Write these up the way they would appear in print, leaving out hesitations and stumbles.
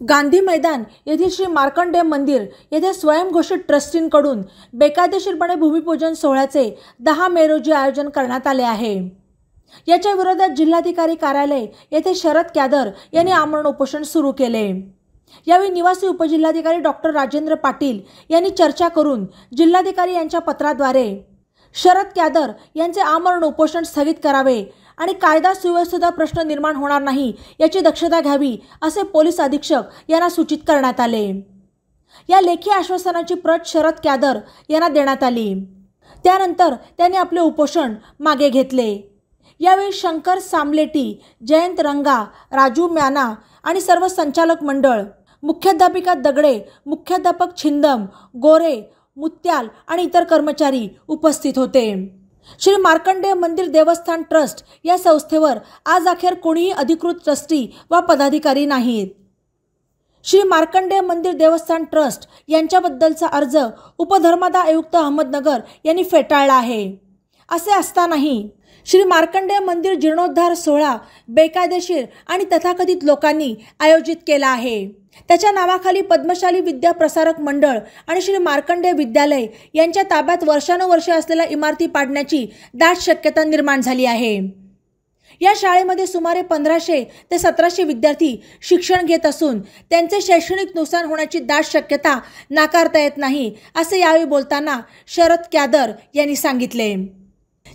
गांधी मैदान येथील श्री मार्कंडेय मंदिर येथे स्वयंघोषित ट्रस्टींकडून बेकायदेशीरपणे भूमिपूजन सोहळ्याचे 10 मे रोजी आयोजन करण्यात आले आहे। याच्या विरोधात जिल्हाधिकारी कार्यालय येथे शरद कॅदर यांनी आमरण उपोषण सुरू केले। यावेळी निवासी उपजिल्हाधिकारी डॉक्टर राजेंद्र पाटील यांनी चर्चा करून जिल्हाधिकारी यांच्या पत्राद्वारे शरद कॅदर यांचे आमरण उपोषण स्थगित करावे आणि कायदा सुव्यवस्थेचा प्रश्न निर्माण होणार नाही याची दक्षता घ्यावी असे पोलीस अधीक्षक यांना सूचित करण्यात आले। या लेखी आश्वासनाची प्रत शरद कॅदर यांना देण्यात आली। त्यानंतर त्यांनी आपले उपोषण मागे घेतले। यावेळी शंकर सामलेटी, जयंत रंगा, राजू म्याना आणि सर्व संचालक मंडळ, मुख्याध्यापिका दगडे, मुख्याध्यापक छिंदम, गोरे, मुत्याल आणि इतर कर्मचारी उपस्थित होते। श्री मार्कंडेय मंदिर देवस्थान ट्रस्ट या संस्थेवर आज अखेर कोणीही अधिकृत ट्रस्टी व पदाधिकारी नाहीत। श्री मार्कंडेय मंदिर देवस्थान ट्रस्ट यांच्याबद्दलचा अर्ज उपधर्मादाय आयुक्त अहमदनगर यांनी फेटाळला आहे। असे असतानाही श्री मार्कंडेय मंदिर जीर्णोद्धार सोहळा बेकायदेशीर आणि तथाकथित लोकांनी आयोजित केला आहे। त्याच्या नावाखाली पद्मशाली विद्या प्रसारक मंडळ आणि श्री मार्कंडेय विद्यालय यांच्या ताब्यात वर्षानुवर्षे असलेल्या इमारती पाडण्याची दाट शक्यता निर्माण झाली आहे। या शाळेमध्ये सुमारे 1500 ते 1700 विद्यार्थी शिक्षण घेत असून त्यांचे शैक्षणिक नुकसान होण्याची दाट शक्यता नाकारता येत नाही असे यावेळी बोलताना शरद कॅदर यांनी सांगितले।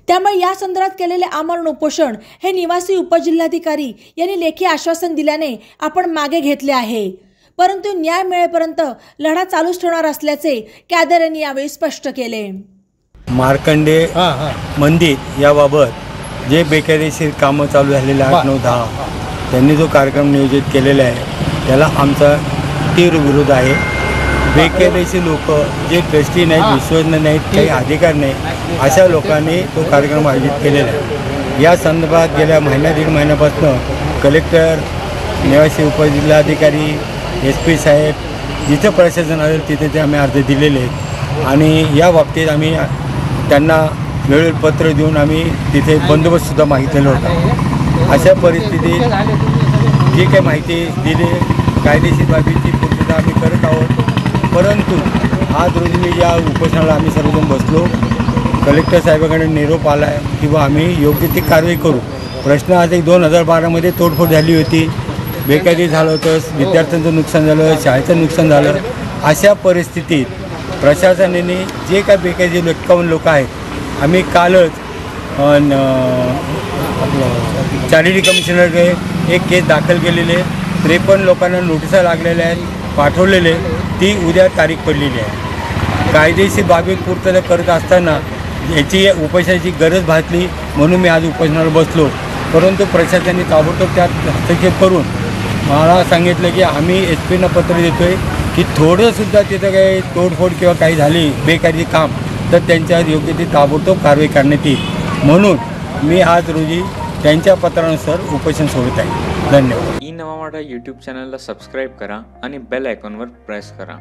त्यामुळे या संदर्भात केलेले आमरण उपोषण हे निवासी उपजिल्हाधिकारी यांनी लेखी आश्वासन दिल्याने आपण मागे घेतले आहे, परंतु न्याय मिळेपर्यंत लढा चालूच ठेवणार असल्याचे कॅदर यांनी यावेळी स्पष्ट केले। मार्कंडेय मंदिर याबाबत जे बेकायदेशीर कामं चालू झालेले 8, 9, 10 त्यांनी जो कार्यक्रम नियोजित केलेला आहे त्याला आमचा तीव्र विरोध आहे। बेकायदेशीर लोक जे ट्रस्टी नाहीत, विश्वस्त नाहीत, काही अधिकार नाही अशा लोकांनी तो कार्यक्रम आयोजित केलेला आहे। या संदर्भात गेल्या दीड महिन्यापासून कलेक्टर, निवासी उपजिल्हाधिकारी, SP साहेब जिथे प्रशासन आले तिथे आम्ही अर्ज दिलेले आहेत आणि या बाबतीत आम्ही त्यांना वेळेवर पत्र देऊन आम्ही तिथे बंदोबस्तसुद्धा मागितलेला होता। अशा परिस्थितीत जी काही माहिती दिली कायदेशीर बाबीची पूर्तता आम्ही करत आहोत, परंतु आज रोजी मी या उपोषणाला आम्ही सर्वजण बसलो। कलेक्टर साहेबांकडे निरोप आला आहे किंवा आम्ही योग्य ती कारवाई करू। प्रश्न आज 2012मध्ये तोडफोड झाली होती, बेकायदेशीर झालं होतं, विद्यार्थ्यांचं नुकसान झालं, शाळेचं नुकसान झालं। अशा परिस्थितीत प्रशासनाने जे काय बेकायदेशीर 51 लोक आहेत आम्ही कालच चारिटी कमिशनरकडे एक केस दाखल केलेले, 53 लोकांना नोटिसा लागलेल्या आहेत, पाठवलेले, ती उद्या तारीख पडलेली आहे। कायदेशीर बाबी पूर्तता करत असताना याची उपोषणाची गरज भासली म्हणून मी आज उपोषणाला बसलो, परंतु प्रशासनाने ताबडतोब त्यात हस्तक्षेप करून मला सांगितलं की आम्ही SP पत्र देतो आहे की थोडंसुद्धा तिथं काही तोडफोड किंवा काही झाली बेकायदेशीर काम तर त्यांच्यावर योग्य ती ताबडतोब कारवाई करण्यात येईल, म्हणून मी आज रोजी त्यांच्या पत्रानुसार उपोषण सोडत आहे। धन्यवाद। ई नवा मराठा यूट्यूब चॅनलला सबस्क्राईब करा आणि बेल आयकॉनवर प्रेस करा।